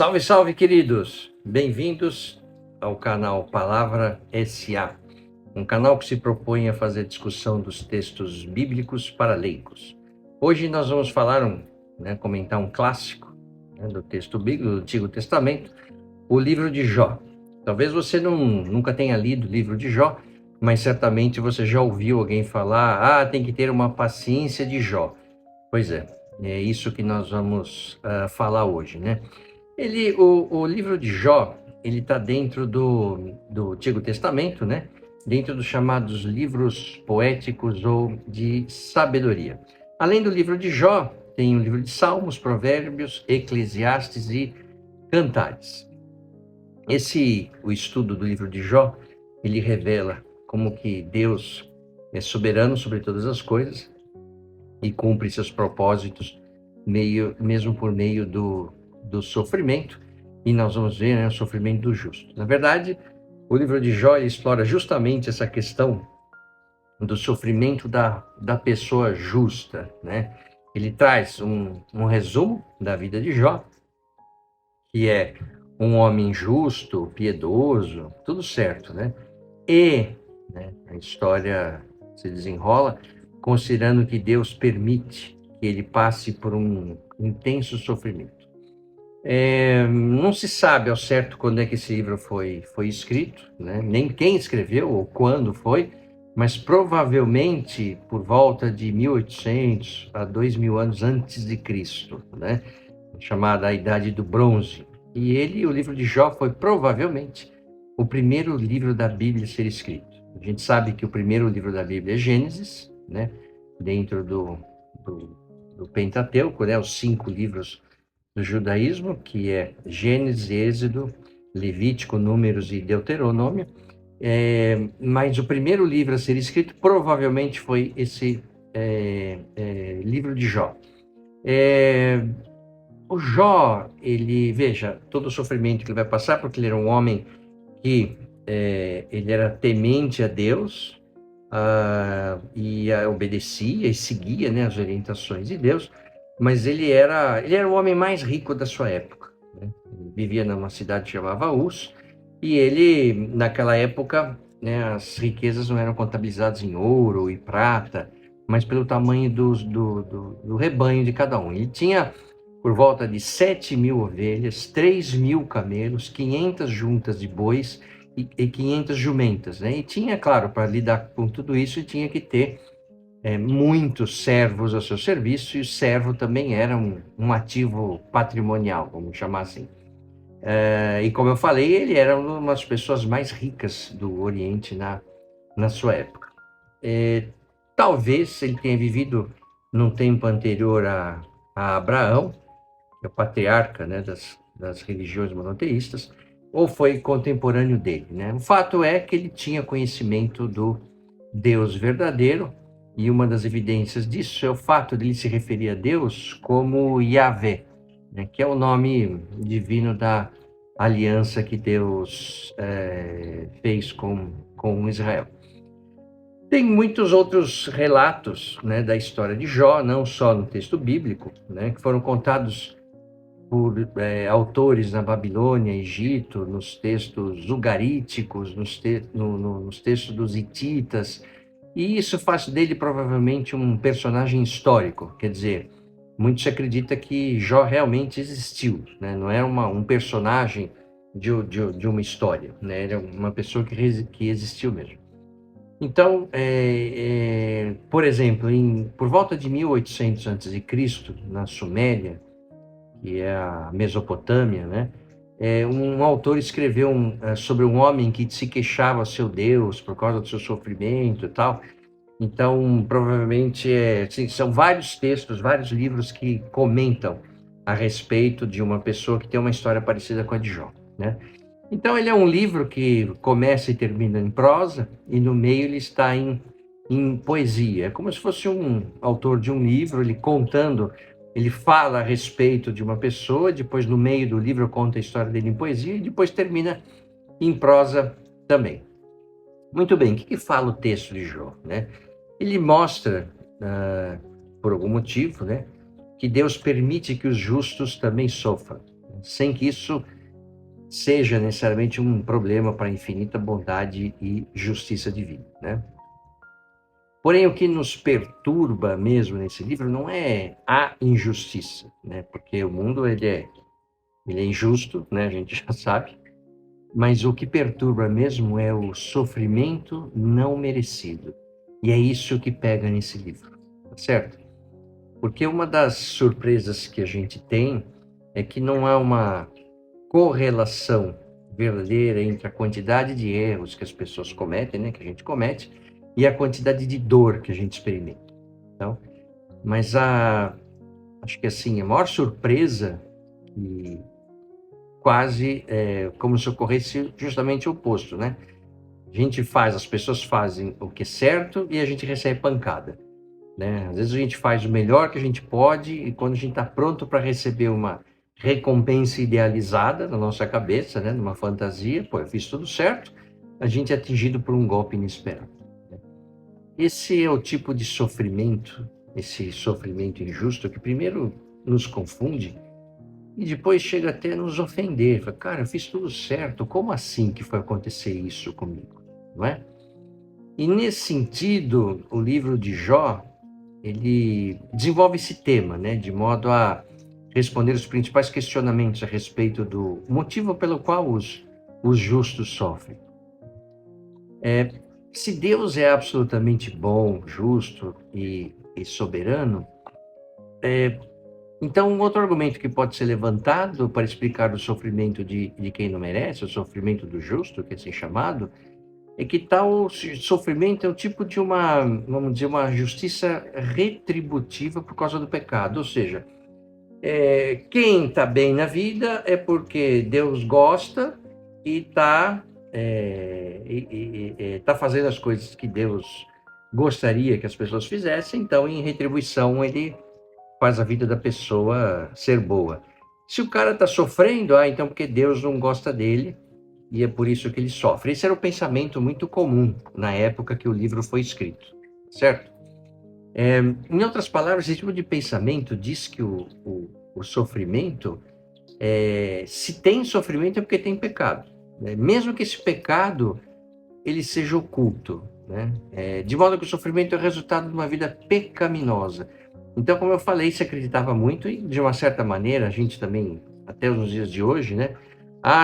Salve, salve, queridos! Bem-vindos ao canal Palavra SA, um canal que se propõe a fazer discussão dos textos bíblicos para leigos. Hoje nós vamos falar, comentar um clássico do texto bíblico, do Antigo Testamento, o livro de Jó. Talvez você nunca tenha lido o livro de Jó, mas certamente você já ouviu alguém falar, tem que ter uma paciência de Jó. Pois é isso que nós vamos falar hoje, né? O livro de Jó, ele está dentro do Antigo Testamento, né? Dentro dos chamados livros poéticos ou de sabedoria. Além do livro de Jó, tem o livro de Salmos, Provérbios, Eclesiastes e Cantares. O estudo do livro de Jó, ele revela como que Deus é soberano sobre todas as coisas e cumpre seus propósitos mesmo por meio do sofrimento, e nós vamos ver o sofrimento do justo. Na verdade, o livro de Jó explora justamente essa questão do sofrimento da pessoa justa, né? Ele traz um resumo da vida de Jó, que é um homem justo, piedoso, tudo certo, né? A história se desenrola considerando que Deus permite que ele passe por um intenso sofrimento. Não se sabe ao certo quando é que esse livro foi escrito, né? Nem quem escreveu ou quando foi, mas provavelmente por volta de 1800 a 2000 anos antes de Cristo, né? Chamada a Idade do Bronze. E o livro de Jó, foi provavelmente o primeiro livro da Bíblia a ser escrito. A gente sabe que o primeiro livro da Bíblia é Gênesis, né? Dentro do Pentateuco, né? Os 5 livros do judaísmo, que é Gênesis, Êxodo, Levítico, Números e Deuteronômio. Mas o primeiro livro a ser escrito provavelmente foi esse livro de Jó. O Jó, veja, todo o sofrimento que ele vai passar, porque ele era um homem que ele era temente a Deus, e obedecia e seguia, né, as orientações de Deus, mas ele era o homem mais rico da sua época, né? Ele vivia numa cidade que chamava Uz, e ele, naquela época, né, as riquezas não eram contabilizadas em ouro e prata, mas pelo tamanho do rebanho de cada um. Ele tinha por volta de 7.000 ovelhas, 3.000 camelos, 500 juntas de bois e 500 jumentas, né? E tinha, claro, para lidar com tudo isso, tinha que ter muitos servos ao seu serviço, e o servo também era um ativo patrimonial, vamos chamar assim. E como eu falei, ele era uma das pessoas mais ricas do Oriente na sua época. Talvez ele tenha vivido num tempo anterior a Abraão, que é o patriarca, né, das religiões monoteístas, ou foi contemporâneo dele, né? O fato é que ele tinha conhecimento do Deus verdadeiro, e uma das evidências disso é o fato de ele se referir a Deus como Yahvé, né, que é o nome divino da aliança que Deus fez com Israel. Tem muitos outros relatos, né, da história de Jó, não só no texto bíblico, né, que foram contados por autores na Babilônia, Egito, nos textos ugaríticos, nos textos dos hititas, e isso faz dele provavelmente um personagem histórico. Quer dizer, muito se acredita que Jó realmente existiu, né? Não era um personagem de uma história, né? Era uma pessoa que existiu mesmo. Então, por exemplo, por volta de 1800 a.C., na Suméria, que é a Mesopotâmia, né? Um autor escreveu sobre um homem que se queixava ao seu Deus por causa do seu sofrimento e tal. Então, provavelmente, são vários textos, vários livros que comentam a respeito de uma pessoa que tem uma história parecida com a de Jó, né? Então, ele é um livro que começa e termina em prosa, e no meio ele está em poesia. É como se fosse um autor de um livro, ele fala a respeito de uma pessoa, depois no meio do livro conta a história dele em poesia, e depois termina em prosa também. Muito bem, o que fala o texto de Jó, né? Ele mostra, por algum motivo, né, que Deus permite que os justos também sofram. sem que isso seja necessariamente um problema para a infinita bondade e justiça divina, né? Porém, o que nos perturba mesmo nesse livro não é a injustiça, né? Porque o mundo ele é injusto, né? A gente já sabe. Mas o que perturba mesmo é o sofrimento não merecido. E é isso que pega nesse livro, tá certo? Porque uma das surpresas que a gente tem é que não há uma correlação verdadeira entre a quantidade de erros que as pessoas cometem, né, que a gente comete, e a quantidade de dor que a gente experimenta. Então, mas acho que assim, a maior surpresa e quase como se ocorresse justamente o oposto, né? As pessoas fazem o que é certo e a gente recebe pancada, né? Às vezes a gente faz o melhor que a gente pode e quando a gente está pronto para receber uma recompensa idealizada na nossa cabeça, né? Numa fantasia, pô, eu fiz tudo certo, a gente é atingido por um golpe inesperado, né? Esse é o tipo de sofrimento, esse sofrimento injusto que primeiro nos confunde e depois chega até a nos ofender. Fala, cara, eu fiz tudo certo, como assim que foi acontecer isso comigo? Não é? E nesse sentido, o livro de Jó, ele desenvolve esse tema, né, de modo a responder os principais questionamentos a respeito do motivo pelo qual os justos sofrem. Se Deus é absolutamente bom, justo e soberano, então um outro argumento que pode ser levantado para explicar o sofrimento de quem não merece, o sofrimento do justo, que é assim chamado, é que tal sofrimento é o tipo de uma, vamos dizer, uma justiça retributiva por causa do pecado. Ou seja, quem está bem na vida é porque Deus gosta e está tá fazendo as coisas que Deus gostaria que as pessoas fizessem, então, em retribuição, ele faz a vida da pessoa ser boa. Se o cara está sofrendo, então porque Deus não gosta dele, e é por isso que ele sofre. Esse era o pensamento muito comum na época que o livro foi escrito, certo? Em outras palavras, esse tipo de pensamento diz que o sofrimento, se tem sofrimento é porque tem pecado, né? Mesmo que esse pecado ele seja oculto, né? De modo que o sofrimento é resultado de uma vida pecaminosa. Então, como eu falei, se acreditava muito, e de uma certa maneira, a gente também, até os dias de hoje, né?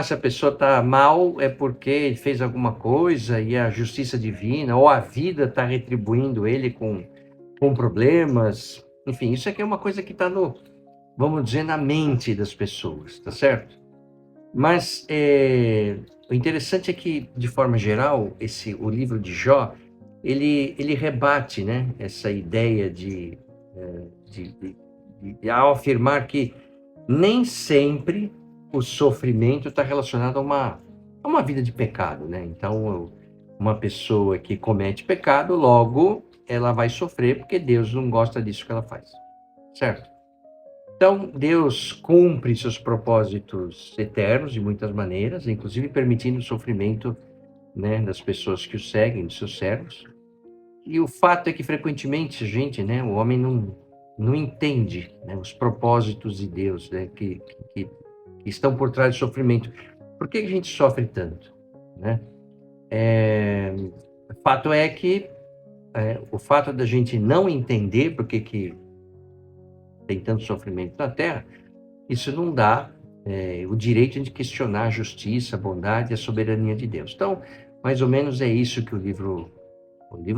Se a pessoa está mal é porque fez alguma coisa e a justiça divina ou a vida está retribuindo ele com problemas. Enfim, isso aqui é uma coisa que está vamos dizer, na mente das pessoas, tá certo? Mas o interessante é que, de forma geral, o livro de Jó, ele rebate, né, essa ideia ao afirmar que nem sempre o sofrimento está relacionado a uma vida de pecado, né? Então, uma pessoa que comete pecado, logo ela vai sofrer porque Deus não gosta disso que ela faz, certo? Então, Deus cumpre seus propósitos eternos de muitas maneiras, inclusive permitindo o sofrimento, né, das pessoas que o seguem, dos seus servos. E o fato é que frequentemente a gente, né, o homem não entende, né, os propósitos de Deus, né, que estão por trás do sofrimento. Por que a gente sofre tanto, né? O fato é que o fato da gente não entender por que tem tanto sofrimento na Terra, isso não dá o direito de questionar a justiça, a bondade e a soberania de Deus. Então, mais ou menos é isso que o livro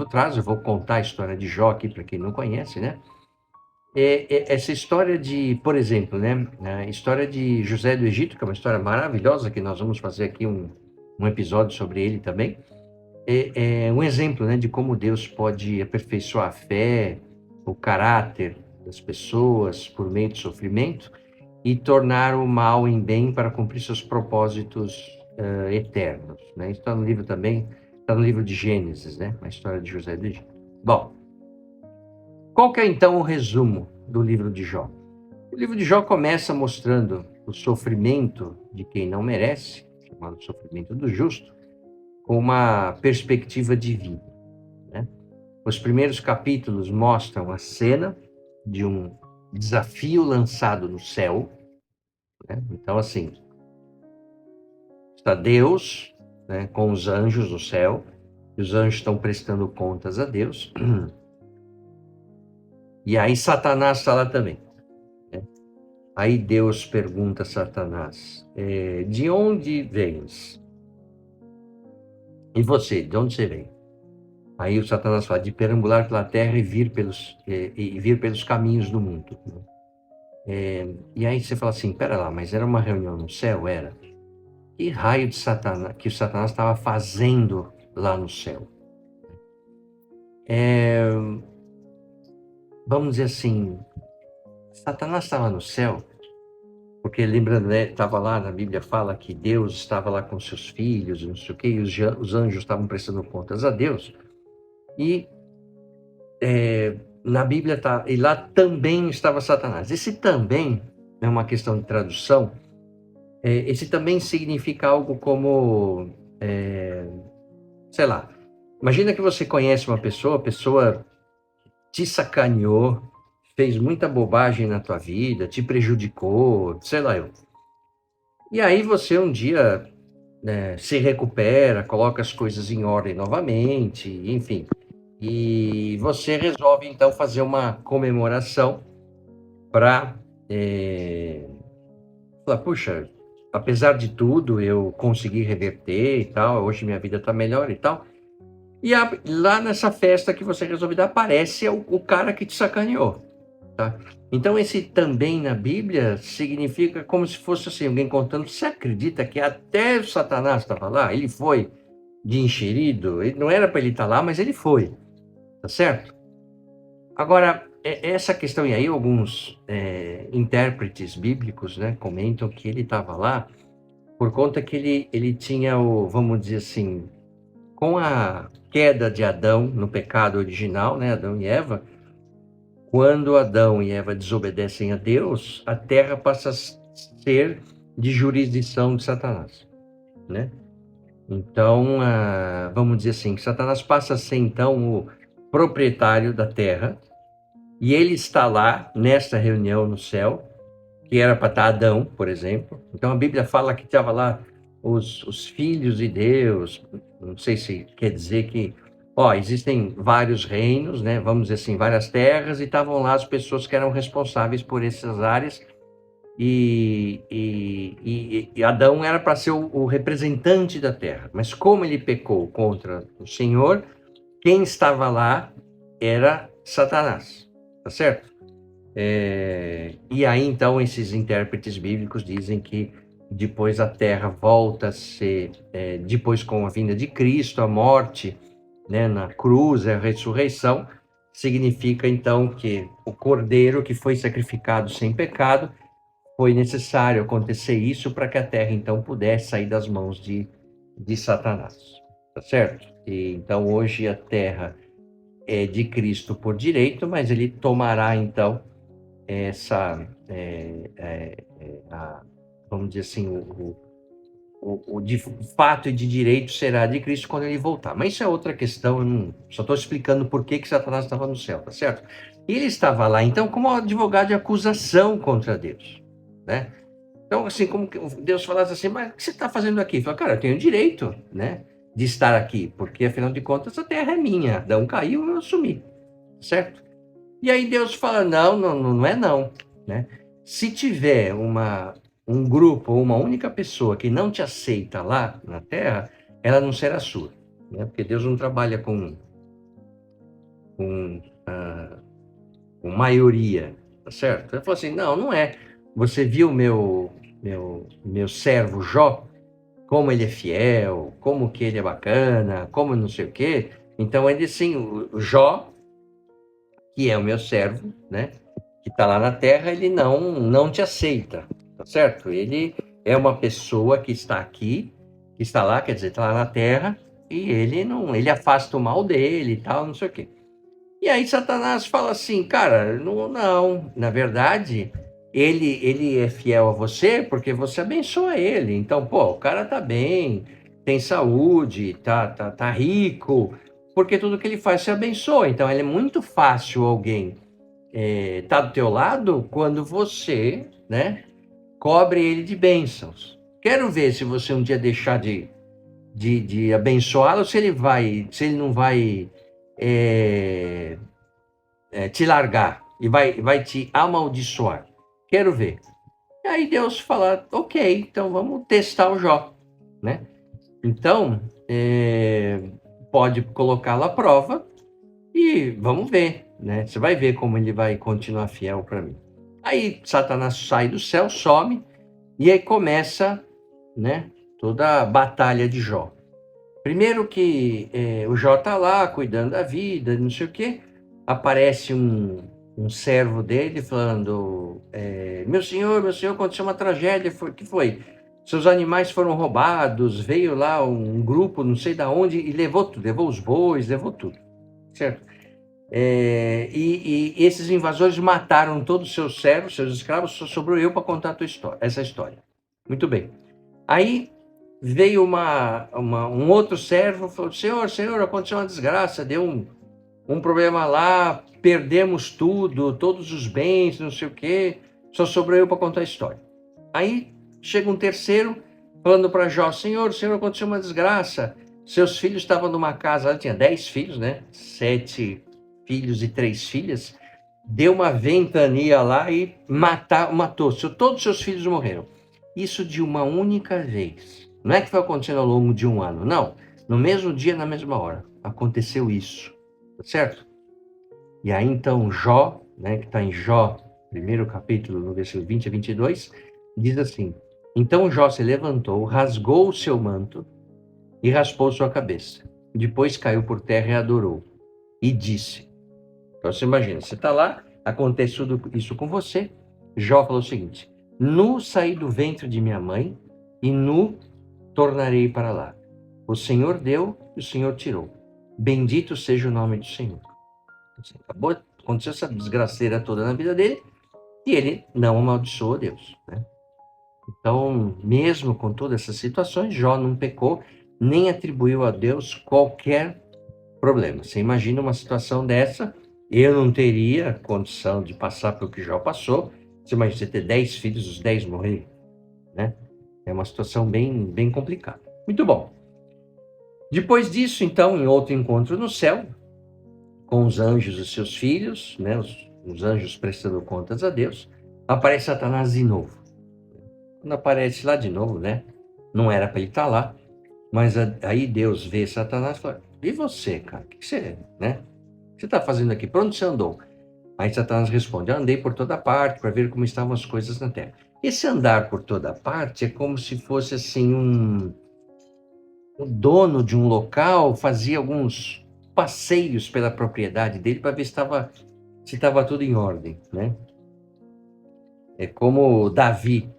traz. Eu vou contar a história de Jó aqui para quem não conhece, né? Essa história por exemplo, né? A história de José do Egito, que é uma história maravilhosa, que nós vamos fazer aqui um episódio sobre ele também. É um exemplo, né, de como Deus pode aperfeiçoar a fé, o caráter das pessoas por meio do sofrimento e tornar o mal em bem para cumprir seus propósitos eternos, né? Isso está no livro também, está no livro de Gênesis, né? A história de José do Egito. Bom, qual que é então o resumo do livro de Jó? O livro de Jó começa mostrando o sofrimento de quem não merece, chamado sofrimento do justo, com uma perspectiva divina, né? Os primeiros capítulos mostram a cena de um desafio lançado no céu, né? Então, assim, está Deus, né, com os anjos no céu, e os anjos estão prestando contas a Deus, e aí Satanás está lá também, né? Aí Deus pergunta a Satanás, de onde vens? E você, de onde você vem? Aí o Satanás fala de perambular pela terra e vir pelos caminhos do mundo, né? E aí você fala assim, pera lá, mas era uma reunião no céu? Era. Que raio de Satanás, que o Satanás estava fazendo lá no céu? É, vamos dizer assim, Satanás estava no céu, porque lembrando, né, estava lá na Bíblia, fala que Deus estava lá com seus filhos, não sei o quê, e os anjos estavam prestando contas a Deus, e na Bíblia tá, e lá também estava Satanás. Esse também é uma questão de tradução. Esse também significa algo como, sei lá, imagina que você conhece uma pessoa, a pessoa te sacaneou, fez muita bobagem na tua vida, te prejudicou, sei lá eu. E aí você um dia, né, se recupera, coloca as coisas em ordem novamente, enfim. E você resolve então fazer uma comemoração para falar, puxa, apesar de tudo, eu consegui reverter e tal, hoje minha vida está melhor e tal. E lá nessa festa que você resolve dar, aparece o cara que te sacaneou, tá? Então esse também na Bíblia significa como se fosse assim, alguém contando, você acredita que até o Satanás estava lá? Ele foi de enxerido, ele não era para ele estar lá, mas ele foi, tá certo? Agora, essa questão, e aí alguns intérpretes bíblicos, né, comentam que ele estava lá por conta que ele tinha vamos dizer assim, com a queda de Adão no pecado original, né, Adão e Eva, quando Adão e Eva desobedecem a Deus, a terra passa a ser de jurisdição de Satanás, né? Então, vamos dizer assim, que Satanás passa a ser então o proprietário da terra, e ele está lá nesta reunião no céu, que era para estar Adão, por exemplo. Então a Bíblia fala que estava lá os filhos de Deus. Não sei se quer dizer que, existem vários reinos, né? Vamos dizer assim, várias terras, e estavam lá as pessoas que eram responsáveis por essas áreas. E Adão era para ser o representante da terra. Mas como ele pecou contra o Senhor, quem estava lá era Satanás, tá certo? E aí, então, esses intérpretes bíblicos dizem que depois a terra volta a ser, depois com a vinda de Cristo, a morte, né, na cruz, a ressurreição, significa então que o cordeiro que foi sacrificado sem pecado, foi necessário acontecer isso para que a terra então pudesse sair das mãos de Satanás, tá certo? E então hoje a terra é de Cristo por direito, mas ele tomará então essa, vamos dizer assim, o de fato e de direito será de Cristo quando ele voltar. Mas isso é outra questão, eu não, só estou explicando por que Satanás estava no céu, tá certo? Ele estava lá, então, como advogado de acusação contra Deus, né? Então, assim, como que Deus falasse assim, mas o que você está fazendo aqui? Fala, cara, eu tenho direito, né, de estar aqui, porque afinal de contas a terra é minha. Adão caiu, eu assumi, certo? E aí Deus fala, não, não, não é não, né? Se tiver um grupo ou uma única pessoa que não te aceita lá na Terra, ela não será sua, né? Porque Deus não trabalha com, ah, com maioria, tá certo? Ele falou assim, não, não é. Você viu meu servo Jó, como ele é fiel, como que ele é bacana, como não sei o quê. Então ele sim, o Jó, que é o meu servo, né? Que está lá na Terra, ele não te aceita, tá certo? Ele é uma pessoa que está aqui, que está lá, quer dizer, está lá na Terra, e ele afasta o mal dele e tal, não sei o quê. E aí Satanás fala assim, cara, não, na verdade, ele é fiel a você porque você abençoa ele. Então, pô, o cara tá bem, tem saúde, tá rico, porque tudo que ele faz se abençoa. Então, ele é muito fácil alguém tá do teu lado quando você, né, cobre ele de bênçãos. Quero ver se você um dia deixar de abençoá-lo, se ele não vai te largar e vai te amaldiçoar. Quero ver. E aí Deus fala, ok, então vamos testar o Jó, né? Então, pode colocá-lo à prova e vamos ver, né? Você vai ver como ele vai continuar fiel para mim. Aí Satanás sai do céu, some, e aí começa, né, toda a batalha de Jó. Primeiro que o Jó tá lá cuidando da vida, não sei o quê, aparece um servo dele falando, meu senhor, aconteceu uma tragédia, que foi? Seus animais foram roubados, veio lá um grupo, não sei da onde, e levou tudo, levou os bois, levou tudo, certo? E esses invasores mataram todos os seus servos, seus escravos, só sobrou eu para contar essa história. Muito bem. Aí veio um outro servo e falou, senhor, aconteceu uma desgraça, deu um problema lá, perdemos tudo, todos os bens, não sei o quê, só sobrou eu para contar a história. Aí chega um terceiro falando para Jó, senhor, aconteceu uma desgraça, seus filhos estavam numa casa, ela tinha 10 filhos, né? 7 filhos e 3 filhas, deu uma ventania lá e matou, todos os seus filhos morreram. Isso de uma única vez. Não é que foi acontecendo ao longo de um ano, não. No mesmo dia, na mesma hora, aconteceu isso, tá certo? E aí então Jó, né, que está em Jó, primeiro capítulo, no versículo 20 a 22, diz assim, então Jó se levantou, rasgou o seu manto e raspou sua cabeça. Depois caiu por terra e adorou. E disse, então você imagina, você está lá, acontece tudo isso com você, Jó falou o seguinte, nu saí do ventre de minha mãe e nu tornarei para lá. O Senhor deu e o Senhor tirou. Bendito seja o nome do Senhor. Acabou, aconteceu essa desgraceira toda na vida dele e ele não amaldiçoou Deus, né? Então, mesmo com todas essas situações, Jó não pecou, nem atribuiu a Deus qualquer problema. Você imagina uma situação dessa, eu não teria condição de passar pelo que Jó passou. Você imagina você ter 10 filhos, os 10 morrerem, né? É uma situação bem, bem complicada. Muito bom. Depois disso, então, em outro encontro no céu, com os anjos e seus filhos, né, os anjos prestando contas a Deus, aparece Satanás de novo. Quando aparece lá de novo, né, não era para ele estar lá, mas aí Deus vê Satanás e fala, e você, cara, o que você, né? O que você está fazendo aqui? Para onde você andou? Aí Satanás responde, eu andei por toda parte para ver como estavam as coisas na terra. Esse andar por toda parte é como se fosse assim o dono de um local fazia alguns passeios pela propriedade dele para ver se estava tudo em ordem, né? É como Davi,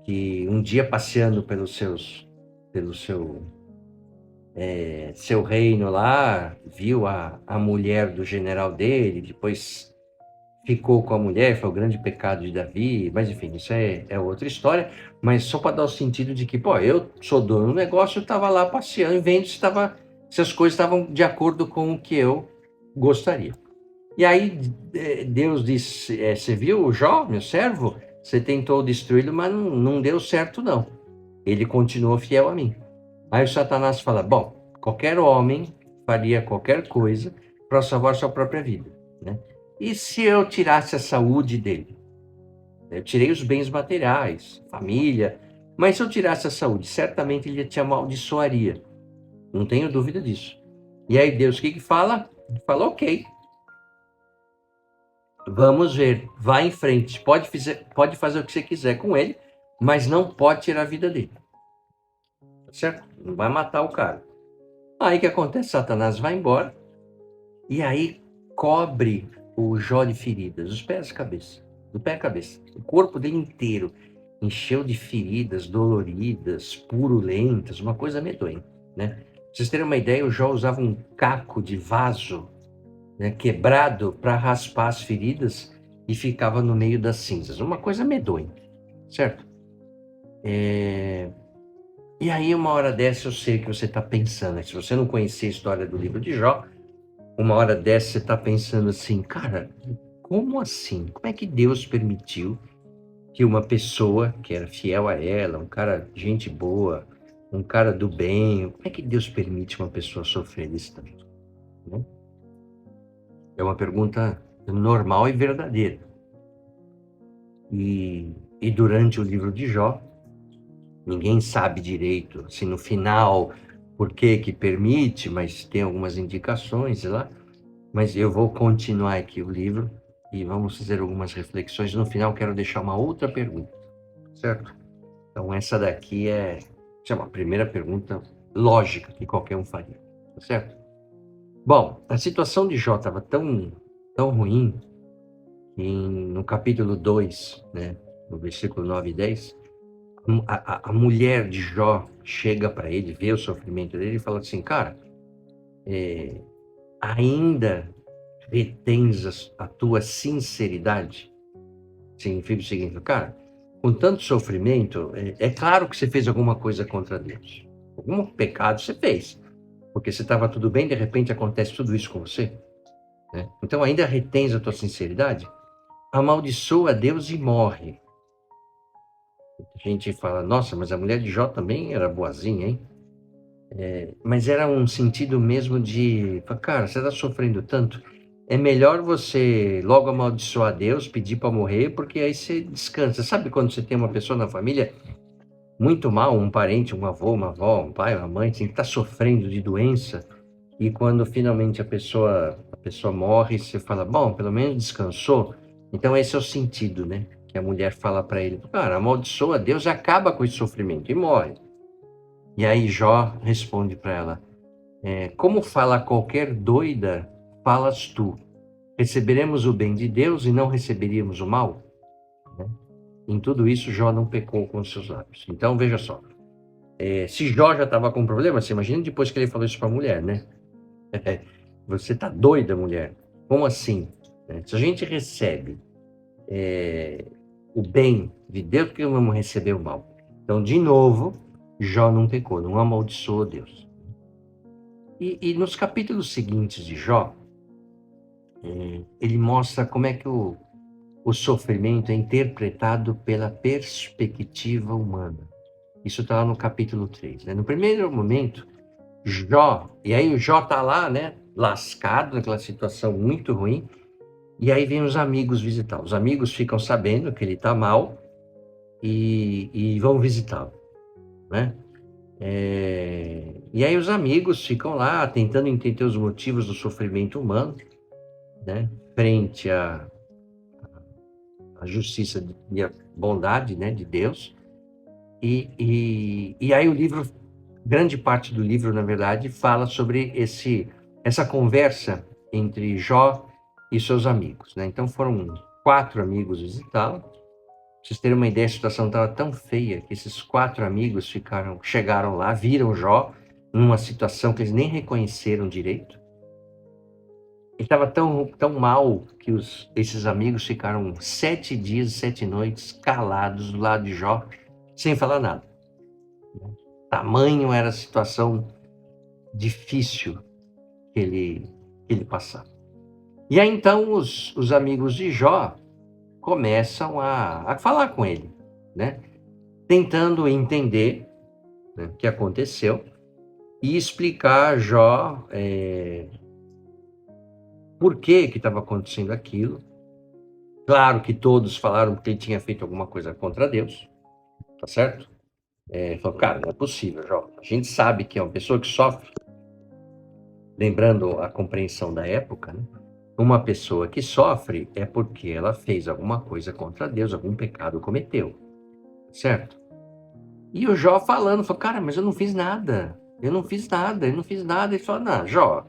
que um dia passeando pelo seu reino lá, viu a mulher do general dele, depois ficou com a mulher, foi o grande pecado de Davi, mas enfim, isso é outra história, mas só para dar o sentido de que, pô, eu sou dono do negócio, eu estava lá passeando, vendo se as coisas estavam de acordo com o que eu gostaria. E aí Deus disse, você viu o Jó, meu servo? Você tentou destruí-lo, mas não deu certo não. Ele continuou fiel a mim. Aí o Satanás fala, bom, qualquer homem faria qualquer coisa para salvar sua própria vida, né? E se eu tirasse a saúde dele? Eu tirei os bens materiais, família, mas se eu tirasse a saúde, certamente ele te amaldiçoaria. Não tenho dúvida disso. E aí Deus, o que fala? Ele fala, ok, vamos ver, vai em frente, pode fazer o que você quiser com ele, mas não pode tirar a vida dele. Certo? Não vai matar o cara. Aí o que acontece? Satanás vai embora e aí cobre o Jó de feridas, dos pés à cabeça, do pé à cabeça. O corpo dele inteiro encheu de feridas doloridas, purulentas, uma coisa medonha, né? Pra vocês terem uma ideia, o Jó usava um caco de vaso, né, quebrado para raspar as feridas e ficava no meio das cinzas. Uma coisa medonha, certo? E aí, uma hora dessa, eu sei que você está pensando, se você não conhecer a história do livro de Jó, uma hora dessa você está pensando assim, cara, como assim? Como é que Deus permitiu que uma pessoa que era fiel a ela, um cara gente boa, um cara do bem, como é que Deus permite uma pessoa sofrer desse tanto, né? É uma pergunta normal e verdadeira. E durante o livro de Jó, ninguém sabe direito, assim, no final, por que que permite, mas tem algumas indicações lá. Mas eu vou continuar aqui o livro e vamos fazer algumas reflexões. No final, quero deixar uma outra pergunta, certo? Então, essa daqui é a primeira pergunta lógica que qualquer um faria, tá certo? Bom, a situação de Jó estava tão ruim que no capítulo 2, né, no versículo 9 e 10, a mulher de Jó chega para ele, vê o sofrimento dele e fala assim, cara, ainda retens a tua sinceridade? Significa o seguinte, cara, com tanto sofrimento, é claro que você fez alguma coisa contra Deus. Algum pecado você fez. Porque você estava tudo bem, de repente acontece tudo isso com você, né? Então ainda retens a tua sinceridade? Amaldiçoa Deus e morre. A gente fala, nossa, mas a mulher de Jó também era boazinha, hein? Mas era um sentido mesmo de, cara, você está sofrendo tanto, é melhor você logo amaldiçoar Deus, pedir para morrer, porque aí você descansa. Sabe quando você tem uma pessoa na família muito mal, um parente, um avô, uma avó, um pai, uma mãe, assim, que está sofrendo de doença, e quando finalmente a pessoa morre, você fala, bom, pelo menos descansou. Então esse é o sentido, né? Que a mulher fala para ele, cara, amaldiçoa Deus, acaba com esse sofrimento e morre. E aí Jó responde para ela, como fala qualquer doida, falas tu. Receberemos o bem de Deus e não receberíamos o mal? Né? Em tudo isso, Jó não pecou com os seus lábios. Então, veja só. Se Jó já estava com problema, você imagina depois que ele falou isso para a mulher, né? Você tá doida, mulher? Como assim? Se a gente recebe o bem de Deus, por que vamos receber o mal? Então, de novo, Jó não pecou, não amaldiçoou Deus. E nos capítulos seguintes de Jó, ele mostra como é que o sofrimento é interpretado pela perspectiva humana. Isso está lá no capítulo 3. Né? No primeiro momento, Jó, e aí o Jó está lá, né, lascado naquela situação muito ruim, e aí vem os amigos visitar. Os amigos ficam sabendo que ele está mal e vão visitá-lo, né? E aí os amigos ficam lá tentando entender os motivos do sofrimento humano, né, frente à justiça e à bondade, né, de Deus. E aí o livro, grande parte do livro, na verdade, fala sobre essa conversa entre Jó e seus amigos, né? Então foram 4 amigos visitá-lo. Pra vocês terem uma ideia, a situação estava tão feia que esses 4 amigos chegaram lá, viram Jó numa situação que eles nem reconheceram direito. Ele estava tão mal que esses amigos ficaram 7 dias e 7 noites calados do lado de Jó, sem falar nada. Tamanho era a situação difícil que ele passava. E aí então os amigos de Jó começam a falar com ele, né? Tentando entender, né, o que aconteceu e explicar a Jó por que estava acontecendo aquilo. Claro que todos falaram que ele tinha feito alguma coisa contra Deus, tá certo? Falou, cara, não é possível, Jó. A gente sabe que é uma pessoa que sofre, lembrando a compreensão da época, né? Uma pessoa que sofre é porque ela fez alguma coisa contra Deus, algum pecado cometeu, certo? E o Jó falou, cara, mas eu não fiz nada, eu não fiz nada. Ele falou, não, Jó,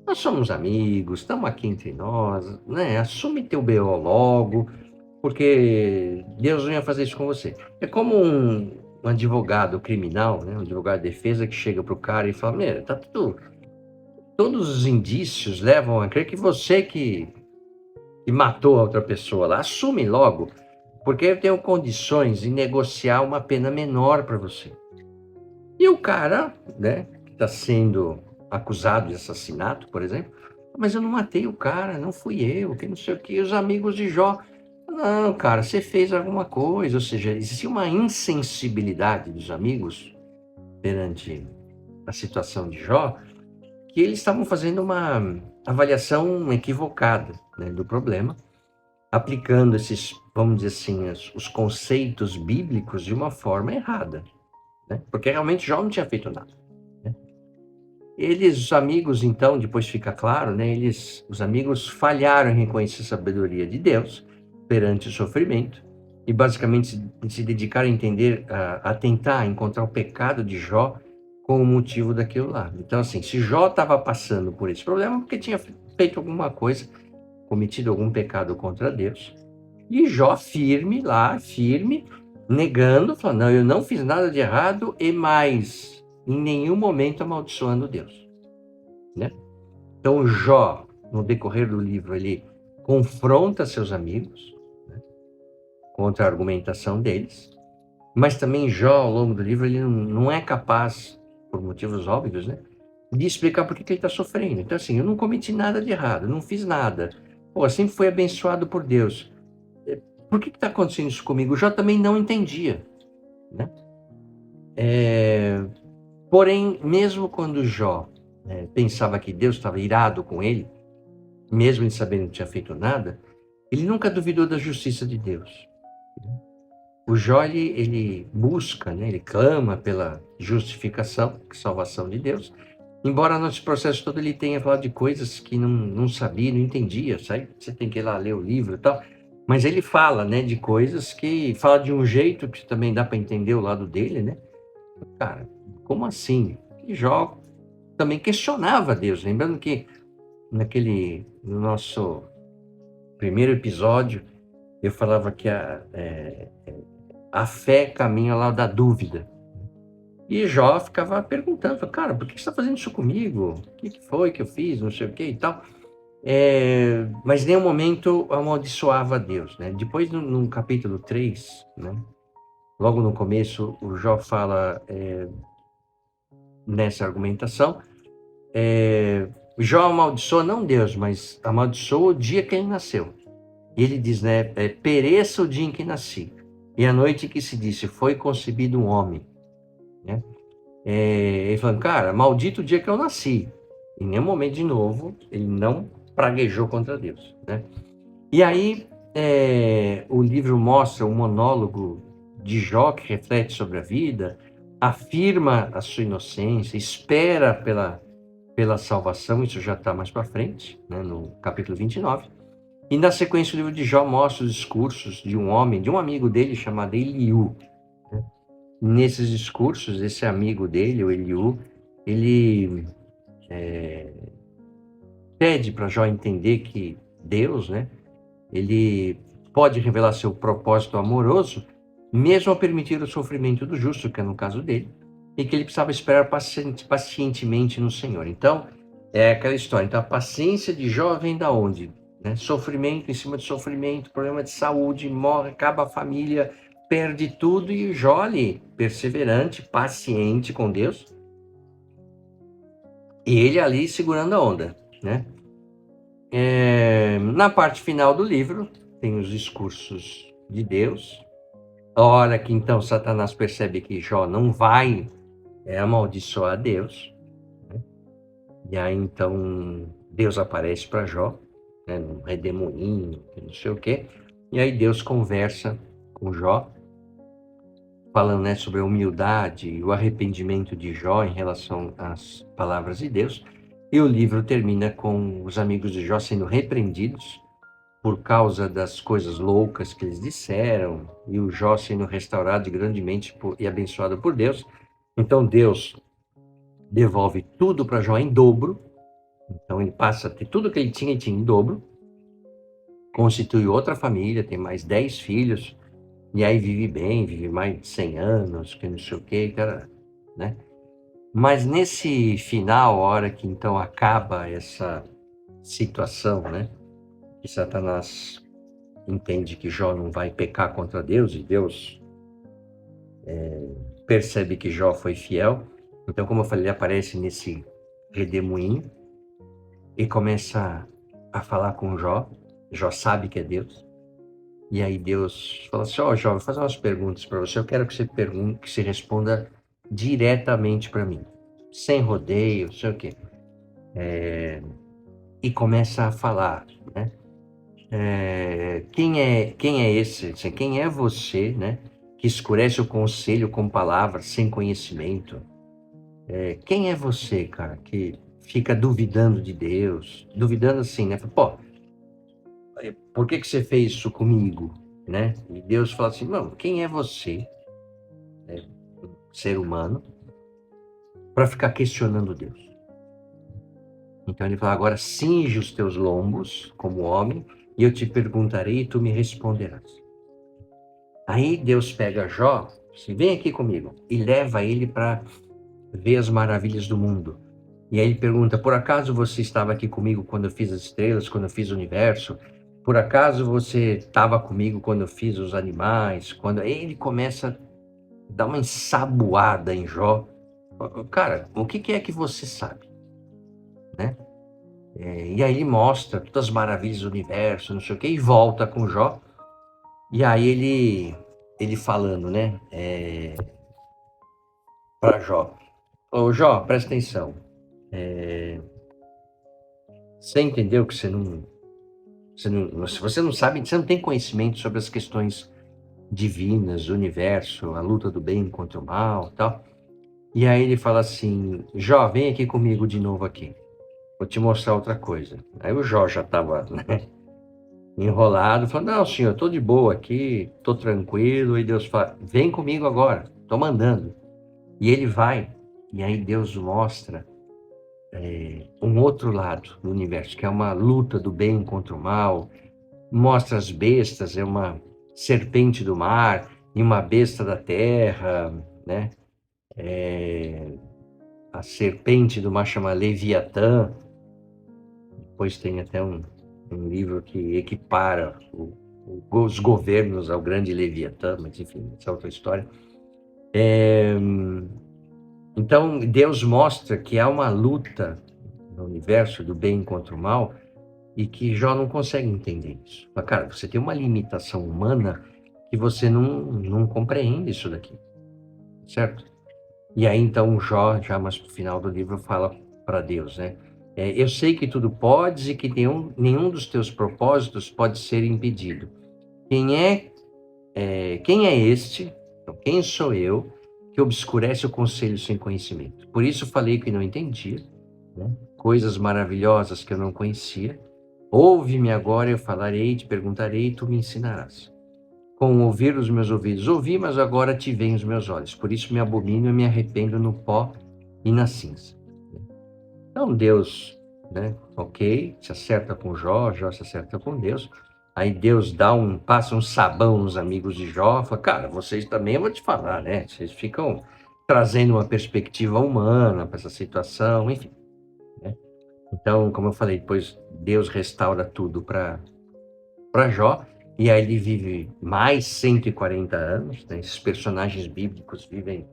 nós somos amigos, estamos aqui entre nós, né? Assume teu BO logo, porque Deus não ia fazer isso com você. É como um advogado criminal, né? Um advogado de defesa que chega pro cara e fala, tá todos os indícios levam a crer que você que matou a outra pessoa lá, assume logo, porque eu tenho condições de negociar uma pena menor para você. E o cara, né, que está sendo acusado de assassinato, por exemplo, mas eu não matei o cara, não fui eu, que não sei o que. Os amigos de Jó, não, cara, você fez alguma coisa. Ou seja, existia uma insensibilidade dos amigos perante a situação de Jó, que eles estavam fazendo uma avaliação equivocada, né, do problema, aplicando esses, vamos dizer assim, os conceitos bíblicos de uma forma errada, né? Porque realmente Jó não tinha feito nada, né? Eles, os amigos, então, depois fica claro, né? Os amigos falharam em reconhecer a sabedoria de Deus perante o sofrimento e basicamente se dedicaram a entender, a tentar encontrar o pecado de Jó como motivo daquilo lá. Então, assim, se Jó estava passando por esse problema, porque tinha feito alguma coisa, cometido algum pecado contra Deus. E Jó firme lá, firme, negando, falando, não, eu não fiz nada de errado e mais, em nenhum momento amaldiçoando Deus, né? Então Jó, no decorrer do livro, ele confronta seus amigos, né, contra a argumentação deles, mas também Jó, ao longo do livro, ele não é capaz, por motivos óbvios, né, de explicar por que ele está sofrendo. Então, assim, eu não cometi nada de errado, não fiz nada. Pô, sempre fui abençoado por Deus. Por que está acontecendo isso comigo? O Jó também não entendia, né? Porém, mesmo quando Jó pensava que Deus estava irado com ele, mesmo ele sabendo que não tinha feito nada, ele nunca duvidou da justiça de Deus. O Jó, ele busca, né? Ele clama pela justificação, salvação de Deus, embora nesse processo todo ele tenha falado de coisas que não sabia, não entendia, sabe? Você tem que ir lá ler o livro e tal, mas ele fala, né, de coisas que fala de um jeito que também dá para entender o lado dele, né? Cara, como assim? E Jó também questionava Deus, lembrando que no nosso primeiro episódio, eu falava que a fé caminha lá da dúvida. E Jó ficava perguntando, cara, por que você está fazendo isso comigo? O que foi que eu fiz? Não sei o que e tal. Mas em nenhum momento amaldiçoava Deus, né? Depois, no capítulo 3, né? Logo no começo, o Jó fala nessa argumentação, Jó amaldiçoa não Deus, mas amaldiçoa o dia que ele nasceu. E ele diz, né, pereça o dia em que nasci, e a noite que se disse, foi concebido um homem, né? Ele falando, cara, maldito o dia que eu nasci. Em nenhum momento, de novo, ele não praguejou contra Deus, né? E aí, o livro mostra um monólogo de Jó que reflete sobre a vida, afirma a sua inocência, espera pela salvação, isso já está mais para frente, né, no capítulo 29. E na sequência o livro de Jó mostra os discursos de um homem, de um amigo dele chamado Eliú, né? Nesses discursos, esse amigo dele, o Eliú, ele pede para Jó entender que Deus, né, ele pode revelar seu propósito amoroso, mesmo ao permitir o sofrimento do justo, que é no caso dele, e que ele precisava esperar pacientemente no Senhor. Então, é aquela história. Então, a paciência de Jó vem da onde? Né? Sofrimento em cima de sofrimento, problema de saúde, morre, acaba a família, perde tudo, e o Jó ali, perseverante, paciente com Deus, e ele ali segurando a onda, né? Na parte final do livro, tem os discursos de Deus. A hora que então Satanás percebe que Jó não vai amaldiçoar Deus, né? E aí então Deus aparece para Jó, né, num redemoinho, não sei o quê. E aí Deus conversa com Jó, falando, né, sobre a humildade e o arrependimento de Jó em relação às palavras de Deus. E o livro termina com os amigos de Jó sendo repreendidos por causa das coisas loucas que eles disseram, e o Jó sendo restaurado grandemente e abençoado por Deus. Então Deus devolve tudo para Jó em dobro. Então ele passa a ter tudo que ele tinha em dobro, constitui outra família, tem mais 10 filhos, e aí vive bem, vive mais de 100 anos, que não sei o que, cara, né? Mas nesse final, a hora que então acaba essa situação, né, que Satanás entende que Jó não vai pecar contra Deus, e Deus percebe que Jó foi fiel. Então, como eu falei, ele aparece nesse redemoinho e começa a falar com Jó. Jó sabe que é Deus. E aí Deus fala assim: ó, jovem, vou fazer umas perguntas para você. Eu quero que você pergunte, que você responda diretamente para mim, sem rodeio, não sei o quê. E começa a falar, né? Quem é esse? Assim, quem é você, né? Que escurece o conselho com palavras sem conhecimento? Quem é você, cara, que fica duvidando de Deus? Duvidando assim, né? Fala, pô, por que você fez isso comigo, né? E Deus fala assim, mano, quem é você, ser humano, para ficar questionando Deus? Então ele fala, agora cinge os teus lombos como homem, e eu te perguntarei e tu me responderás. Aí Deus pega Jó, se vem aqui comigo, e leva ele para ver as maravilhas do mundo. E aí ele pergunta, por acaso você estava aqui comigo quando eu fiz as estrelas, quando eu fiz o universo? Por acaso você estava comigo quando eu fiz os animais? Quando aí ele começa a dar uma ensaboada em Jó. Cara, o que é que você sabe, né? E aí ele mostra todas as maravilhas do universo, não sei o quê, e volta com Jó. E aí ele falando, né, para Jó. Ô Jó, presta atenção. Você entendeu que se você não sabe, você não tem conhecimento sobre as questões divinas, do universo, a luta do bem contra o mal, tal. E aí ele fala assim, Jó, vem aqui comigo de novo aqui. Vou te mostrar outra coisa. Aí o Jó já estava, né, enrolado, falando, não, senhor, estou de boa aqui, estou tranquilo. E Deus fala, vem comigo agora, estou mandando. E ele vai, e aí Deus mostra um outro lado do universo, que é uma luta do bem contra o mal, mostra as bestas, é uma serpente do mar e uma besta da terra, né? A serpente do mar chama Leviatã. Depois tem até um livro que equipara os governos ao grande Leviatã, mas enfim, essa é outra história. Então, Deus mostra que há uma luta no universo do bem contra o mal e que Jó não consegue entender isso. Mas, cara, você tem uma limitação humana que você não compreende isso daqui, certo? E aí, então, Jó, já mais pro final do livro, fala para Deus, né? Eu sei que tudo podes e que nenhum dos teus propósitos pode ser impedido. Quem é este? Então, quem sou eu que obscurece o conselho sem conhecimento? Por isso falei que não entendia, né? Coisas maravilhosas que eu não conhecia. Ouve-me agora, eu falarei, te perguntarei, e tu me ensinarás. Com ouvir os meus ouvidos ouvi, mas agora te veem os meus olhos. Por isso me abomino e me arrependo no pó e na cinza. Então Deus, né? Ok, se acerta com Jó, Jó se acerta com Deus. Aí Deus passa um sabão nos amigos de Jó, fala, cara, vocês também, eu vou te falar, né? Vocês ficam trazendo uma perspectiva humana para essa situação, enfim, né? Então, como eu falei, depois Deus restaura tudo para Jó, e aí ele vive mais 140 anos, né? Esses personagens bíblicos vivem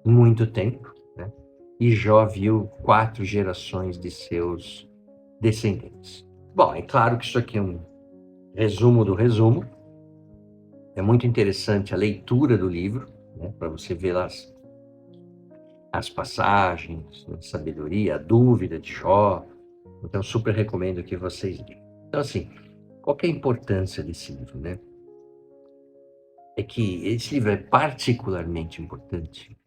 muito tempo, né? E Jó viu 4 gerações de seus descendentes. Bom, é claro que isso aqui é um resumo do resumo. É muito interessante a leitura do livro, né? Para você ver lá as passagens, a sabedoria, a dúvida de Jó. Então, super recomendo que vocês leiam. Então, assim, qual que é a importância desse livro, né? É que esse livro é particularmente importante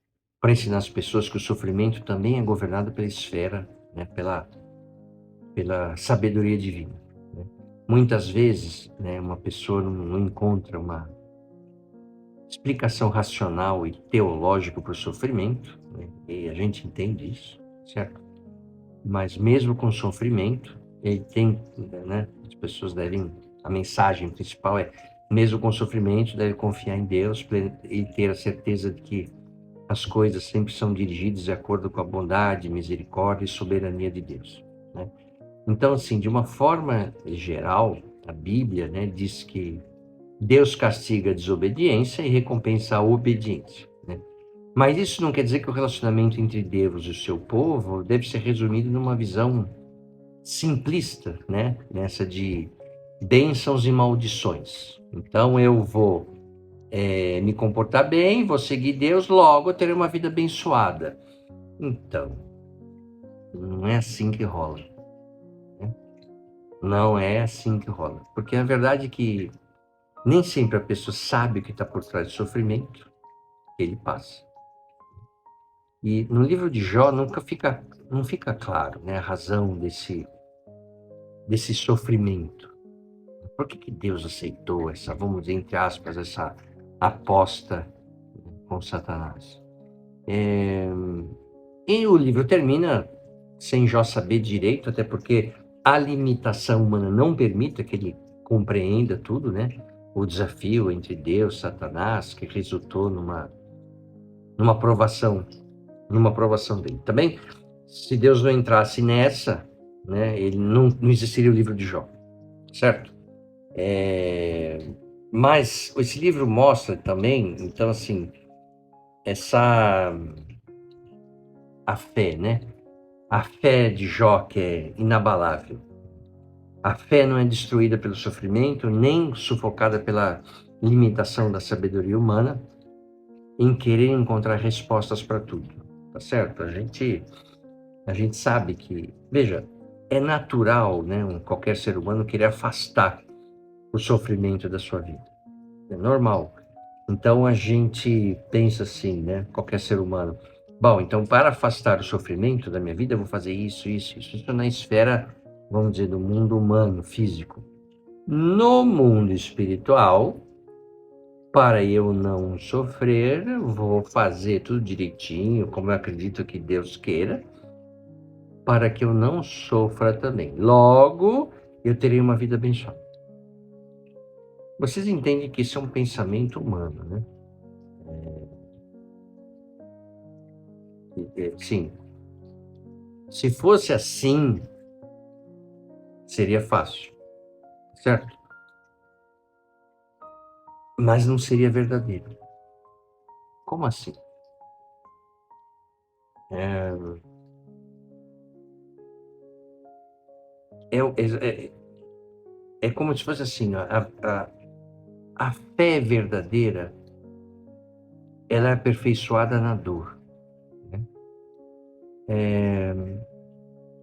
para ensinar as pessoas que o sofrimento também é governado pela esfera, né, pela sabedoria divina, né? Muitas vezes, né, uma pessoa não encontra uma explicação racional e teológica para o sofrimento, né, e a gente entende isso, certo? Mas mesmo com sofrimento, ele tem, né, as pessoas devem, a mensagem principal é, mesmo com sofrimento, deve confiar em Deus e ter a certeza de que as coisas sempre são dirigidas de acordo com a bondade, misericórdia e soberania de Deus, né? Então, assim, de uma forma geral, a Bíblia, né, diz que Deus castiga a desobediência e recompensa a obediência, né? Mas isso não quer dizer que o relacionamento entre Deus e o seu povo deve ser resumido numa visão simplista, né? Nessa de bênçãos e maldições. Então eu vou me comportar bem, vou seguir Deus, logo eu terei uma vida abençoada. Então, não é assim que rola. Né? Não é assim que rola. Porque a verdade é que nem sempre a pessoa sabe o que está por trás do sofrimento que ele passa. E no livro de Jó não fica claro, né, a razão desse sofrimento. Por que Deus aceitou essa, vamos dizer, entre aspas, essa aposta com Satanás? E o livro termina sem Jó saber direito, até porque a limitação humana não permite que ele compreenda tudo, né? O desafio entre Deus e Satanás, que resultou numa provação dele. Também, se Deus não entrasse nessa, né, ele não existiria o livro de Jó, certo? Mas esse livro mostra também, então, assim, a fé, né? A fé de Jó, que é inabalável. A fé não é destruída pelo sofrimento, nem sufocada pela limitação da sabedoria humana em querer encontrar respostas para tudo, tá certo? A gente sabe que, veja, é natural, né, qualquer ser humano querer afastar o sofrimento da sua vida. É normal. Então a gente pensa assim, né, qualquer ser humano, bom, então para afastar o sofrimento da minha vida, eu vou fazer isso. Isso na esfera, vamos dizer, do mundo humano, físico. No mundo espiritual, para eu não sofrer, eu vou fazer tudo direitinho, como eu acredito que Deus queira, para que eu não sofra também. Logo, eu terei uma vida abençoada. Vocês entendem que isso é um pensamento humano, né? Sim. Se fosse assim, seria fácil, certo? Mas não seria verdadeiro. Como assim? É como se fosse assim, ó, a fé verdadeira, ela é aperfeiçoada na dor. Né?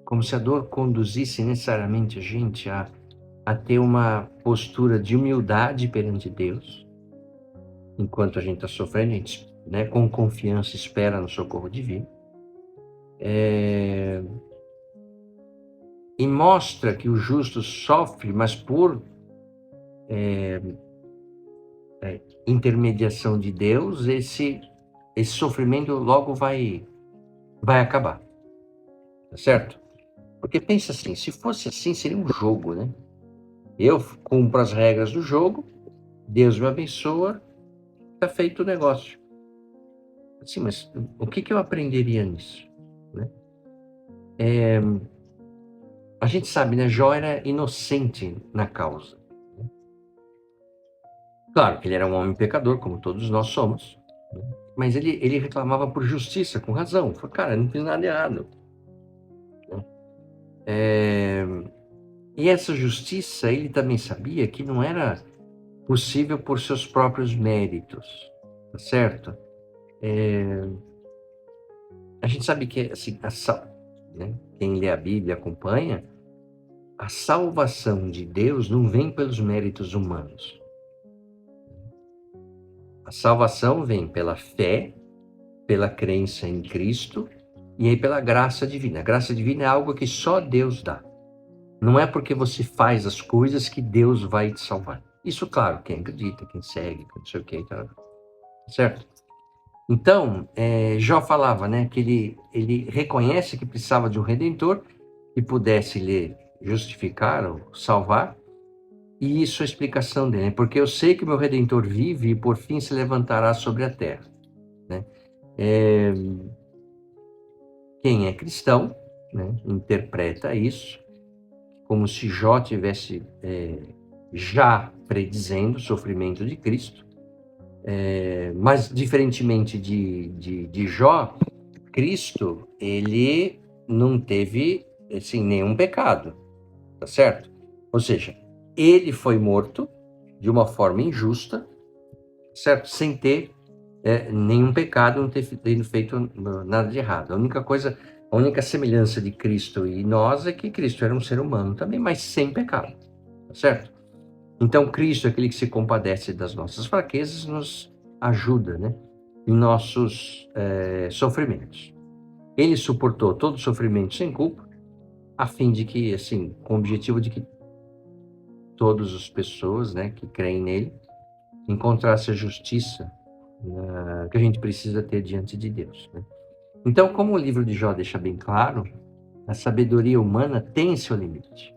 Como se a dor conduzisse necessariamente a gente a ter uma postura de humildade perante Deus, enquanto a gente está sofrendo, a gente, né, com confiança espera no socorro divino, e mostra que o justo sofre, mas por intermediação de Deus, esse sofrimento logo vai acabar, tá certo? Porque pensa assim, se fosse assim, seria um jogo, né? Eu cumpro as regras do jogo, Deus me abençoa, tá feito o negócio. Sim, mas o que eu aprenderia nisso? Né? A gente sabe, né? Jó era inocente na causa. Né? Claro que ele era um homem pecador, como todos nós somos, né? Mas ele reclamava por justiça, com razão. Falei, cara, eu não fiz nada errado. Né? E essa justiça, ele também sabia que não era possível por seus próprios méritos, tá certo? A gente sabe que assim, né? Quem lê a Bíblia acompanha, a salvação de Deus não vem pelos méritos humanos. A salvação vem pela fé, pela crença em Cristo e aí pela graça divina. A graça divina é algo que só Deus dá. Não é porque você faz as coisas que Deus vai te salvar. Isso, claro, quem acredita, quem segue, não sei o que, tá certo? Então, Jó falava, né, que ele reconhece que precisava de um Redentor que pudesse lhe justificar ou salvar, e isso é a explicação dele, né? Porque eu sei que o meu Redentor vive e por fim se levantará sobre a terra. Né? Quem é cristão, né, interpreta isso como se Jó tivesse já predizendo o sofrimento de Cristo, mas diferentemente de Jó, Cristo, ele não teve assim, nenhum pecado, tá certo? Ou seja, ele foi morto de uma forma injusta, certo? Sem ter nenhum pecado, não ter feito nada de errado. A única semelhança de Cristo e nós é que Cristo era um ser humano também, mas sem pecado, certo? Então, Cristo, aquele que se compadece das nossas fraquezas, nos ajuda, né, em nossos sofrimentos. Ele suportou todo o sofrimento sem culpa, a fim de que, assim, com o objetivo de que todas as pessoas, né, que creem nele, encontrassem a justiça que a gente precisa ter diante de Deus, né? Então, como o livro de Jó deixa bem claro, a sabedoria humana tem seu limite.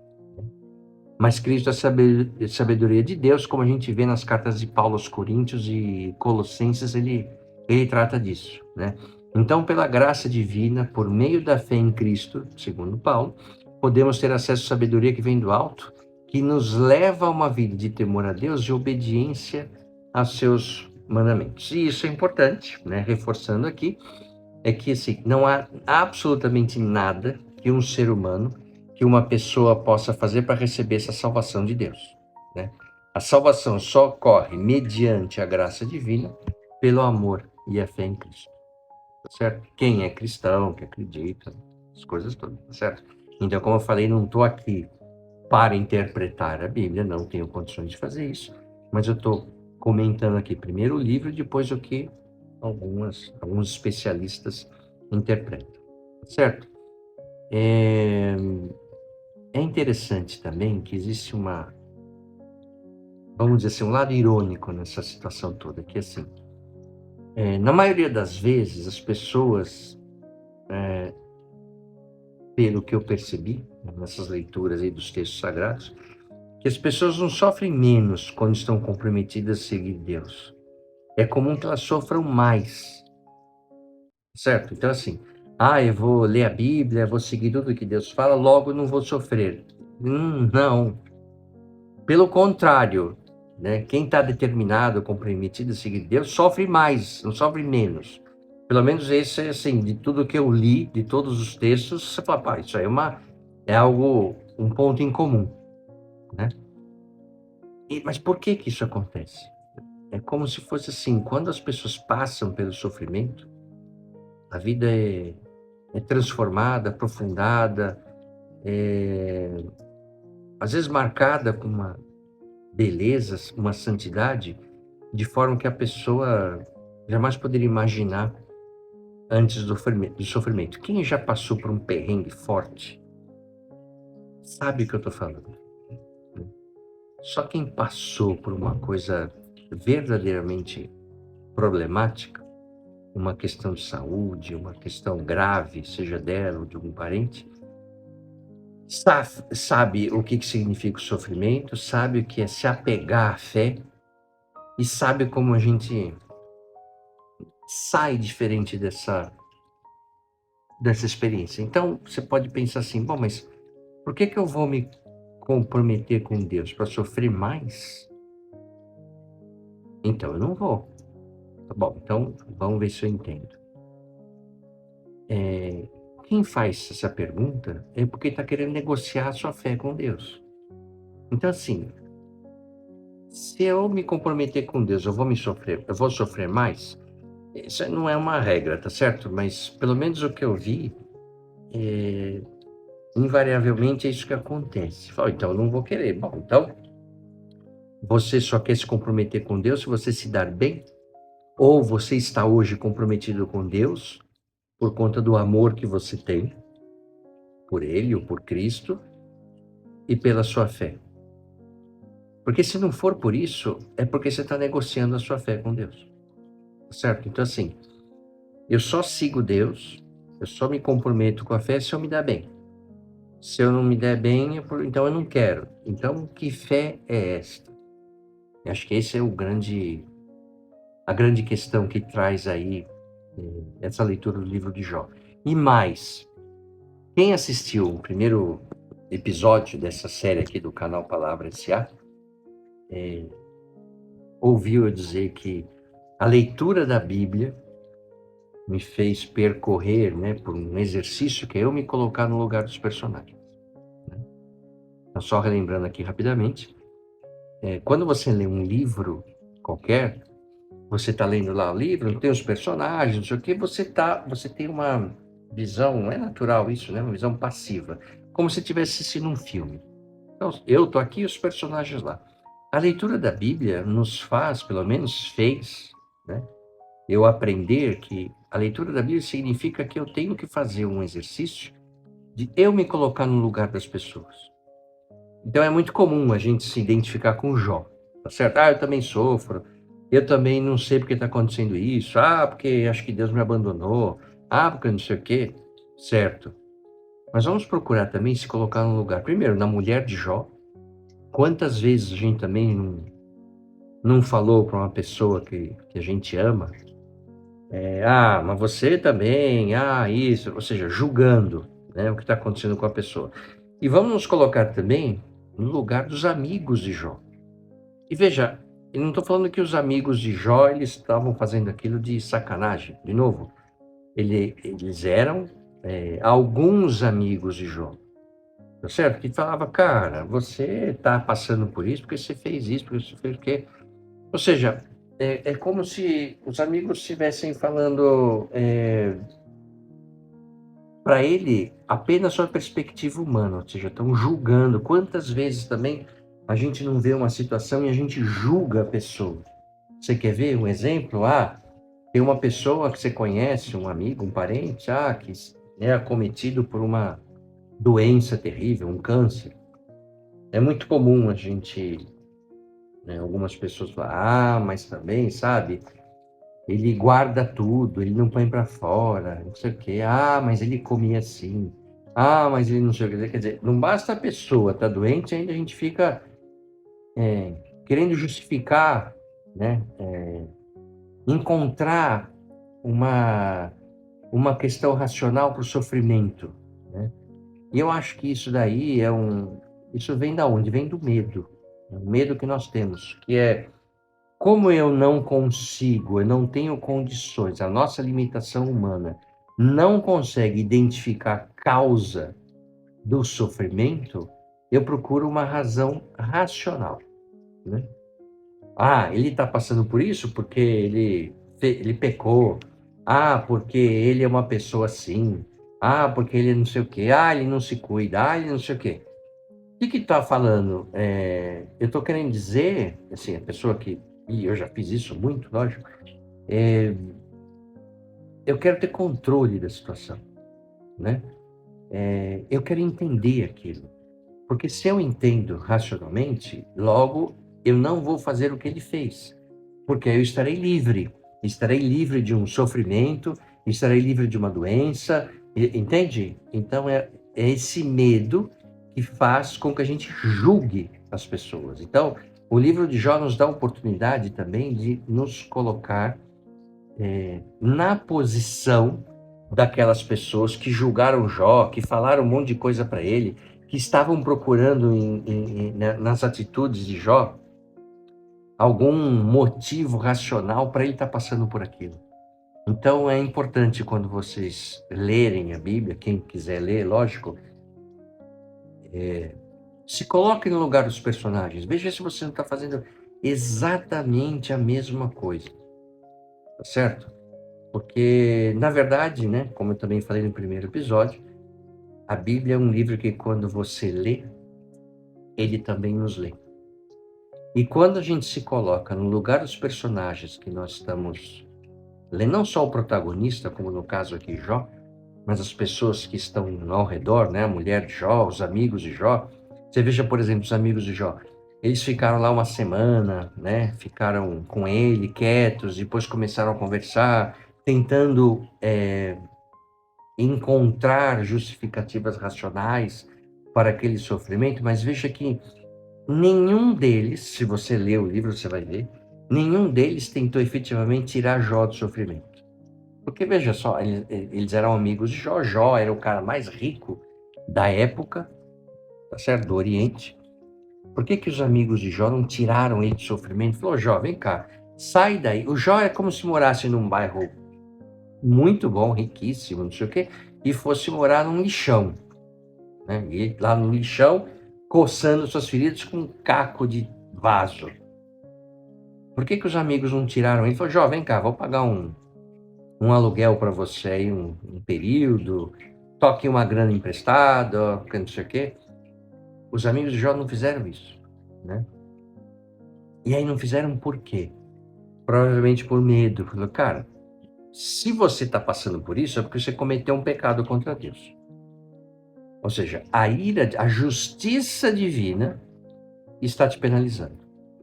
Mas Cristo é a sabedoria de Deus, como a gente vê nas cartas de Paulo aos Coríntios e Colossenses, ele trata disso, né? Então, pela graça divina, por meio da fé em Cristo, segundo Paulo, podemos ter acesso à sabedoria que vem do alto, que nos leva a uma vida de temor a Deus e obediência aos seus mandamentos. E isso é importante, né? Reforçando aqui, é que assim, não há absolutamente nada que um ser humano, que uma pessoa possa fazer para receber essa salvação de Deus, né? A salvação só ocorre mediante a graça divina, pelo amor e a fé em Cristo, tá certo? Quem é cristão, que acredita, as coisas todas, tá certo? Então, como eu falei, não estou aqui para interpretar a Bíblia, não tenho condições de fazer isso, mas eu estou comentando aqui primeiro o livro e depois o que alguns especialistas interpretam, certo? É interessante também que existe vamos dizer assim, um lado irônico nessa situação toda, que assim, na maioria das vezes as pessoas, pelo que eu percebi, né, nessas leituras aí dos textos sagrados, que as pessoas não sofrem menos quando estão comprometidas a seguir Deus. É comum que elas sofram mais, certo? Então, assim, eu vou ler a Bíblia, vou seguir tudo que Deus fala, logo não vou sofrer. Não. Pelo contrário, né? Quem está determinado, comprometido a seguir Deus, sofre mais, não sofre menos. Pelo menos esse é assim, de tudo que eu li, de todos os textos, você fala, pá, isso aí é algo, um ponto em comum, né? Mas por que que isso acontece? É como se fosse assim, quando as pessoas passam pelo sofrimento, a vida é transformada, aprofundada, às vezes marcada com uma beleza, uma santidade, de forma que a pessoa jamais poderia imaginar antes do sofrimento. Quem já passou por um perrengue forte sabe o que eu estou falando, né? Só quem passou por uma coisa verdadeiramente problemática, uma questão de saúde, uma questão grave, seja dela ou de algum parente, sabe o que significa o sofrimento, sabe o que é se apegar à fé e sabe como a gente sai diferente dessa experiência. Então, você pode pensar assim, bom, mas por que eu vou me comprometer com Deus? Para sofrer mais? Então, eu não vou. Tá bom, então vamos ver se eu entendo. Quem faz essa pergunta é porque está querendo negociar a sua fé com Deus. Então, assim, se eu me comprometer com Deus, eu vou sofrer mais? Isso não é uma regra, tá certo? Mas pelo menos o que eu vi, invariavelmente é isso que acontece. Fala, então eu não vou querer. Bom, então você só quer se comprometer com Deus se você se dar bem? Ou você está hoje comprometido com Deus por conta do amor que você tem por Ele ou por Cristo e pela sua fé? Porque se não for por isso, é porque você está negociando a sua fé com Deus, certo? Então assim, eu só sigo Deus, eu só me comprometo com a fé se eu me dar bem. Se eu não me der bem, então eu não quero. Então, que fé é esta? Eu acho que esse é a grande questão que traz aí essa leitura do livro de Jó. E mais, quem assistiu o primeiro episódio dessa série aqui do canal Palavra S.A., ouviu eu dizer que a leitura da Bíblia me fez percorrer, né, por um exercício que é eu me colocar no lugar dos personagens, né? Então, só relembrando aqui rapidamente, quando você lê um livro qualquer, você está lendo lá o livro, tem os personagens, não sei o quê, você tem uma visão, não é natural isso, né? Uma visão passiva, como se estivesse assistindo um filme. Então, eu estou aqui e os personagens lá. A leitura da Bíblia nos faz, pelo menos fez, né, eu aprender que a leitura da Bíblia significa que eu tenho que fazer um exercício de eu me colocar no lugar das pessoas. Então é muito comum a gente se identificar com Jó, tá certo? Eu também sofro, eu também não sei porque está acontecendo isso, porque acho que Deus me abandonou, porque não sei o quê, certo? Mas vamos procurar também se colocar no lugar, primeiro, na mulher de Jó. Quantas vezes a gente também não falou para uma pessoa que a gente ama, mas você também, isso, ou seja, julgando, né, o que está acontecendo com a pessoa. E vamos nos colocar também no lugar dos amigos de Jó. E veja, eu não estou falando que os amigos de Jó, eles estavam fazendo aquilo de sacanagem. De novo, eles eram alguns amigos de Jó, tá certo? Que falava, cara, você está passando por isso, porque você fez isso, porque você fez o quê? Ou seja, é como se os amigos estivessem falando para ele apenas sua perspectiva humana, ou seja, estão julgando. Quantas vezes também a gente não vê uma situação e a gente julga a pessoa? Você quer ver um exemplo? Tem uma pessoa que você conhece, um amigo, um parente, que é acometido por uma doença terrível, um câncer. É muito comum a gente, né, algumas pessoas falar, mas também, sabe, ele guarda tudo, ele não põe para fora, não sei o quê. Mas ele comia assim. Mas ele não sei o que. Quer dizer, não basta a pessoa estar doente, ainda a gente fica querendo justificar, né? Encontrar uma questão racional para o sofrimento, né? E eu acho que isso daí isso vem da onde? Vem do medo. O medo que nós temos, que é como eu não consigo, eu não tenho condições, a nossa limitação humana não consegue identificar a causa do sofrimento, eu procuro uma razão racional, né? Ele está passando por isso porque ele pecou. Porque ele é uma pessoa assim. Porque ele não sei o quê. Ele não se cuida. Ele não sei o quê. O que está falando? Eu estou querendo dizer, assim, a pessoa e eu já fiz isso muito, lógico, eu quero ter controle da situação, né? Eu quero entender aquilo, porque se eu entendo racionalmente, logo eu não vou fazer o que ele fez, porque eu estarei livre de um sofrimento, estarei livre de uma doença, entende? Então é esse medo que faz com que a gente julgue as pessoas. Então, o livro de Jó nos dá a oportunidade também de nos colocar na posição daquelas pessoas que julgaram Jó, que falaram um monte de coisa para ele, que estavam procurando nas atitudes de Jó algum motivo racional para ele estar passando por aquilo. Então é importante quando vocês lerem a Bíblia, quem quiser ler, lógico, se coloque no lugar dos personagens. Veja se você não está fazendo exatamente a mesma coisa, tá certo? Porque, na verdade, né, como eu também falei no primeiro episódio, a Bíblia é um livro que quando você lê, ele também nos lê. E quando a gente se coloca no lugar dos personagens que nós estamos lendo, não só o protagonista, como no caso aqui Jó, mas as pessoas que estão ao redor, né, a mulher de Jó, os amigos de Jó. Você veja, por exemplo, os amigos de Jó. Eles ficaram lá uma semana, né, ficaram com ele quietos, depois começaram a conversar, tentando encontrar justificativas racionais para aquele sofrimento, mas veja que nenhum deles, se você ler o livro, você vai ver, nenhum deles tentou efetivamente tirar Jó do sofrimento. Porque veja só, eles eram amigos de Jó, Jó era o cara mais rico da época, tá certo? Do Oriente. Por que os amigos de Jó não tiraram ele do sofrimento? Falou, Jó, vem cá, sai daí. O Jó é como se morasse num bairro muito bom, riquíssimo, não sei o quê, e fosse morar num lixão, né? E lá no lixão, coçando suas feridas com um caco de vaso. Por que os amigos não tiraram? Ele falou, Jó, vem cá, vou pagar um aluguel para você aí, um período, toque uma grana emprestada, porque não sei o quê. Os amigos de Jó não fizeram isso, né? E aí não fizeram por quê? Provavelmente por medo. Falou, cara, se você está passando por isso, é porque você cometeu um pecado contra Deus. Ou seja, a justiça divina está te penalizando.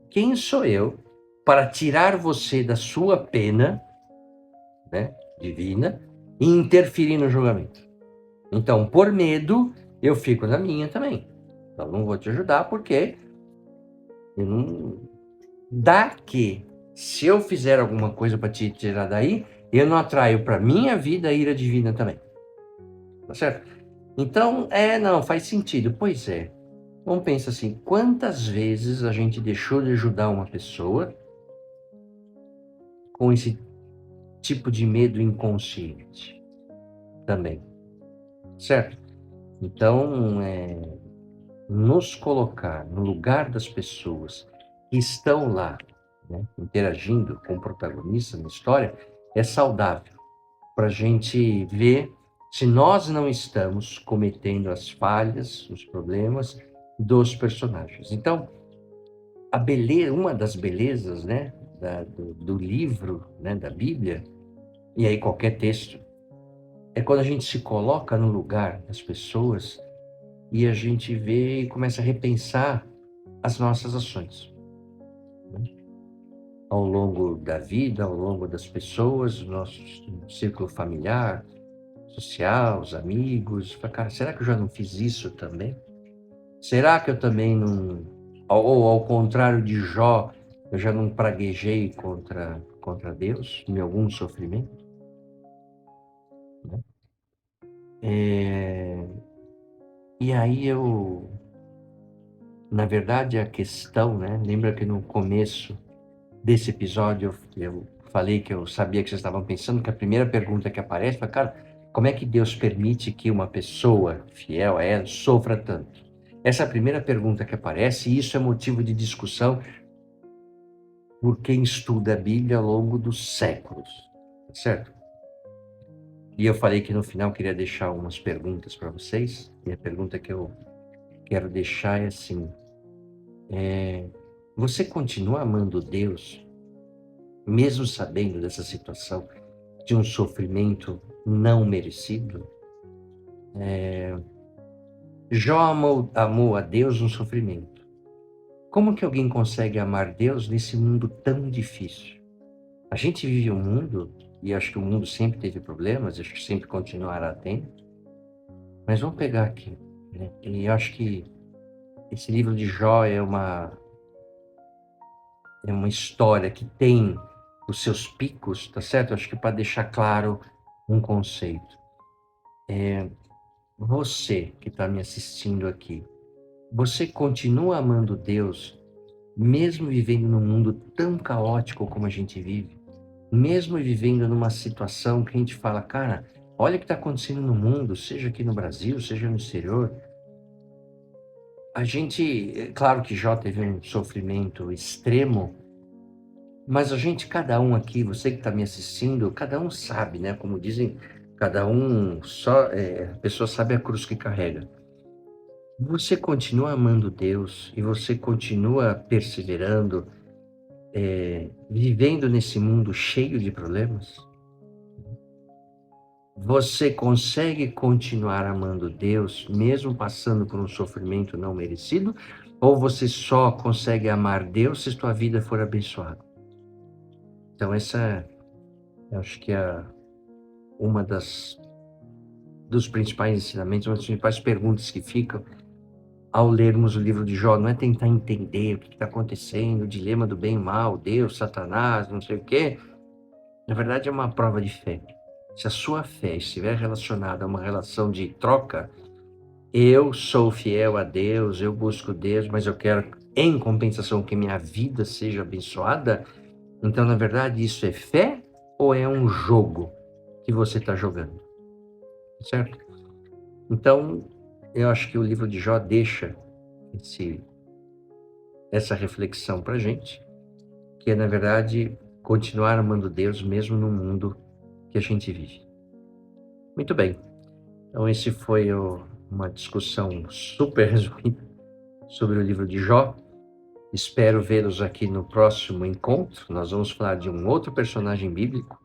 Quem sou eu para tirar você da sua pena, né, divina e interferir no julgamento? Então, por medo, eu fico na minha também. Então, não vou te ajudar porque eu não... Dá que, se eu fizer alguma coisa para te tirar daí, eu não atraio para minha vida a ira divina também. Tá certo? Então, não, faz sentido. Pois é. Vamos pensar assim, quantas vezes a gente deixou de ajudar uma pessoa com esse tipo de medo inconsciente também, certo? Então, nos colocar no lugar das pessoas que estão lá, né, interagindo com o protagonista na história, é saudável para a gente ver se nós não estamos cometendo as falhas, os problemas dos personagens. Então, uma das belezas, né, do livro, né, da Bíblia, e aí qualquer texto, é quando a gente se coloca no lugar das pessoas e a gente vê e começa a repensar as nossas ações, né? Ao longo da vida, ao longo das pessoas, o nosso círculo familiar, social, os amigos. Fala, cara, será que eu já não fiz isso também? Será que eu também não... Ou ao contrário de Jó, eu já não praguejei contra Deus em algum sofrimento? Né? E aí na verdade, a questão, né? Lembra que no começo desse episódio eu falei que eu sabia que vocês estavam pensando, que a primeira pergunta que aparece foi, cara, como é que Deus permite que uma pessoa fiel a ela sofra tanto? Essa é a primeira pergunta que aparece, e isso é motivo de discussão por quem estuda a Bíblia ao longo dos séculos, certo? E eu falei que no final queria deixar umas perguntas para vocês, e a pergunta que eu quero deixar é assim, você continua amando Deus, mesmo sabendo dessa situação de um sofrimento não merecido? Jó amou a Deus no sofrimento. Como que alguém consegue amar Deus nesse mundo tão difícil? A gente vive um mundo, e acho que o mundo sempre teve problemas, acho que sempre continuará tendo, mas vamos pegar aqui, né? E eu acho que esse livro de Jó é uma história que tem os seus picos, tá certo? Acho que para deixar claro um conceito. Você que está me assistindo aqui, você continua amando Deus, mesmo vivendo num mundo tão caótico como a gente vive? Mesmo vivendo numa situação que a gente fala, cara, olha o que está acontecendo no mundo, seja aqui no Brasil, seja no exterior. A gente, claro que Jó teve um sofrimento extremo, mas a gente, cada um aqui, você que está me assistindo, cada um sabe, né? Como dizem, cada um a pessoa sabe a cruz que carrega. Você continua amando Deus e você continua perseverando, vivendo nesse mundo cheio de problemas? Você consegue continuar amando Deus, mesmo passando por um sofrimento não merecido? Ou você só consegue amar Deus se sua vida for abençoada? Então essa, eu acho que é uma dos principais ensinamentos, uma das principais perguntas que ficam ao lermos o livro de Jó. Não é tentar entender o que está acontecendo, o dilema do bem e mal, Deus, Satanás, não sei o quê. Na verdade é uma prova de fé. Se a sua fé estiver relacionada a uma relação de troca, eu sou fiel a Deus, eu busco Deus, mas eu quero, em compensação, que minha vida seja abençoada. Então, na verdade, isso é fé ou é um jogo que você está jogando? Certo? Então, eu acho que o livro de Jó deixa essa reflexão para a gente, que é, na verdade, continuar amando Deus mesmo no mundo que a gente vive. Muito bem. Então, esse foi uma discussão super resumida sobre o livro de Jó. Espero vê-los aqui no próximo encontro. Nós vamos falar de um outro personagem bíblico,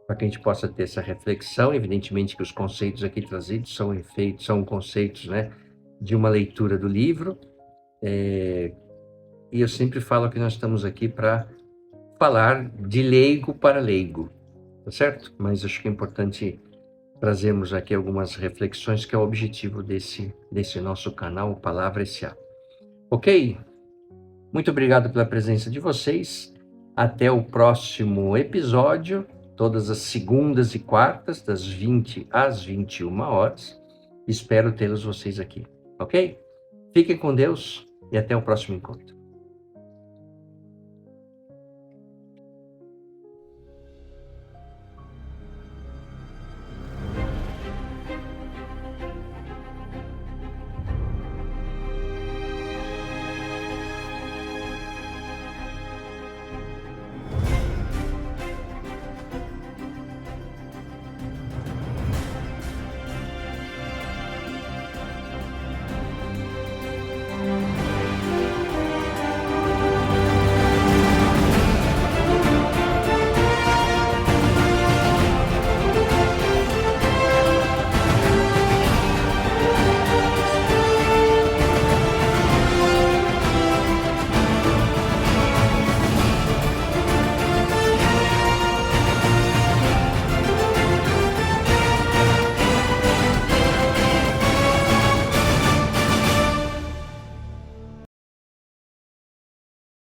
para que a gente possa ter essa reflexão. Evidentemente que os conceitos aqui trazidos são conceitos, né, de uma leitura do livro. E eu sempre falo que nós estamos aqui para falar de leigo para leigo, tá certo? Mas acho que é importante trazermos aqui algumas reflexões, que é o objetivo desse nosso canal, Palavra S.A. Ok? Muito obrigado pela presença de vocês. Até o próximo episódio, todas as segundas e quartas, das 20 às 21 horas. Espero tê-los vocês aqui, ok? Fiquem com Deus e até o próximo encontro.